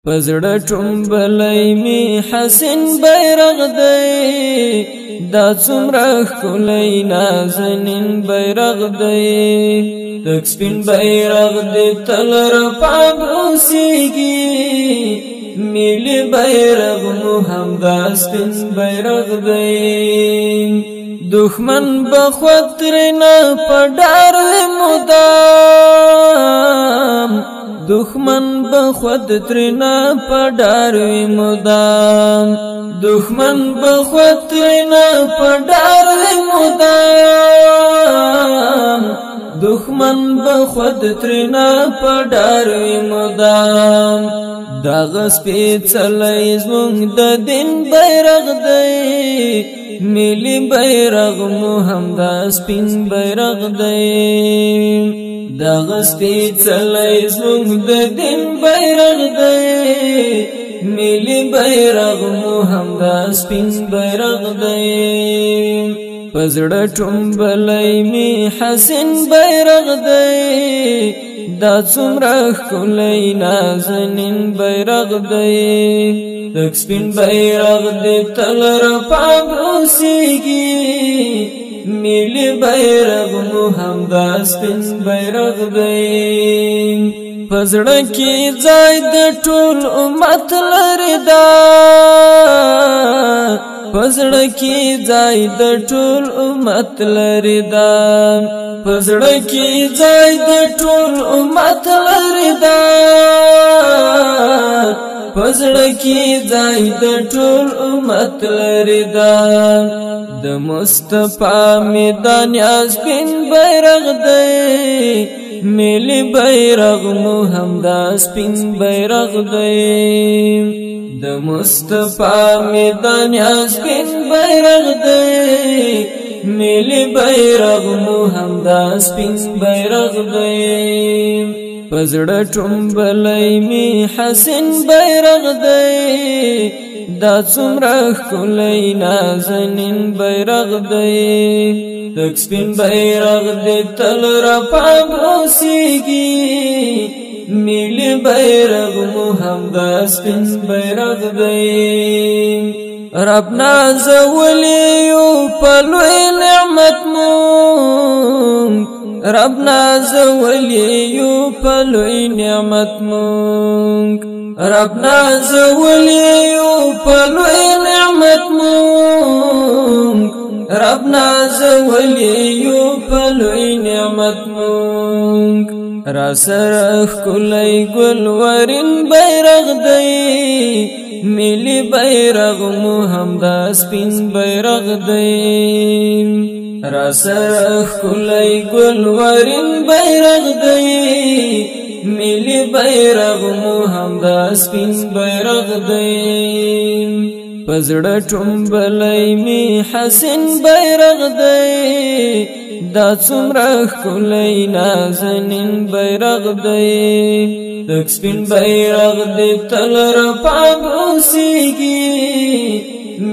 پزړه ټومبلای می حسین بیرغ دی دا څومره ښکلی نازنین بیرغ دی تک سپین بیرغ دی تل رپاند اوسیږي ملي بیرغ مو همدا سپین بیرغ دی دښمن بخود ترنه په ډار مدام دښمن بخود ترنا پډار وی مدام دښمن بخود ترنا پډار وی مدام دښمن بخود ترنا پډار وی مدام دغه سپېڅلی زموږ د دین بیرغ دی ملي بیرغ مو همدا سپین بیرغ دی دغه سپېڅلی زموږ د دین بیرغ دی ملي بیرغ مو همدا سپین بیرغ دی پزړه ټومبلی می حسین بیرغ دی دا څومره ښکلی نازنین بیرغ دی تک سپین بیرغ دی تل رپاند اوسیږي ملي بیرغ مو همدا سپین بیرغ دی پزړه کې ځای د ټول امت لري دا پزړه کې ځای د ټول امت لري دا پزړه کې ځای د ټول امت لري دا پزړه کې ځای د ټول امت لري دا د مصطفی میدان سپین بیرغ دی ملي بیرغ مو همدا سپین بیرغ دی د مصطفی میدان سپین بیرغ دی ملي بیرغ مو همدا سپین بیرغ دی پزړه ټومبلی می حسین بیرغ دی دا څومره ښکلی نازنین بیرغ دی تک سپین بیرغ دی تل رپاند اوسیږي ملي بیرغ مو همدا سپین بیرغ دی رب نازولیو په لوی نعمت مونږ رب نازولیو په لوی نعمت مونږ رب نازولیو په لوی نعمت مونږ رب نازولیو په لوی نعمت مونږ را سره ښکلی ګلورین بیرغ دی ملي بیرغ مو همدا سپین بیرغ دی را سره ښکلی ګلورین بیرغ دی ملي بیرغ مو همدا سپین بیرغ دی پزړه ټومبلی می حسین بیرغ دی دا څومره ښکلی نازنین بیرغ دی تک سپین بیرغ دی تل رپاند اوسیږي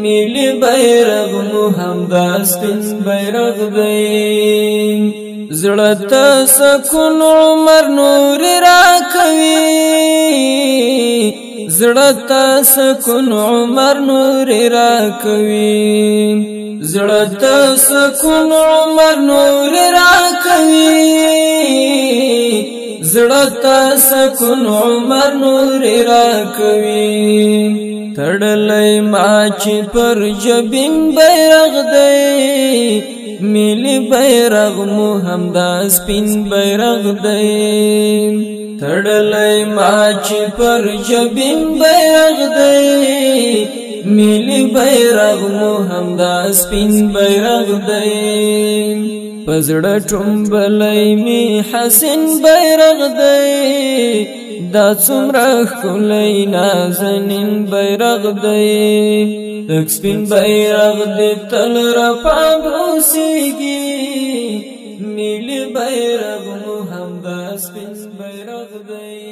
ملي بیرغ مو همدا سپین بیرغ دی زړه ته سکون عمر نور راکوي زړه ته سکون عمر نور راکوي زړه ته سکون عمر نور راکوي زړه ته سکون عمر نور راکوي تړلی ما چې پر جبین بیرغ دی ملي بیرغ مو همدا سپین بیرغ دی تړلی ما چې پر جبین بیرغ دی ملي بیرغ مو همدا سپین بیرغ دی پزړه ټومبلی می حسین بیرغ دی دا څومره ښکلی نازنین بیرغ دی تک سپین بیرغ دی تل رپاند اوسیږي ملي بیرغ مو همدا سپین بیرغ دی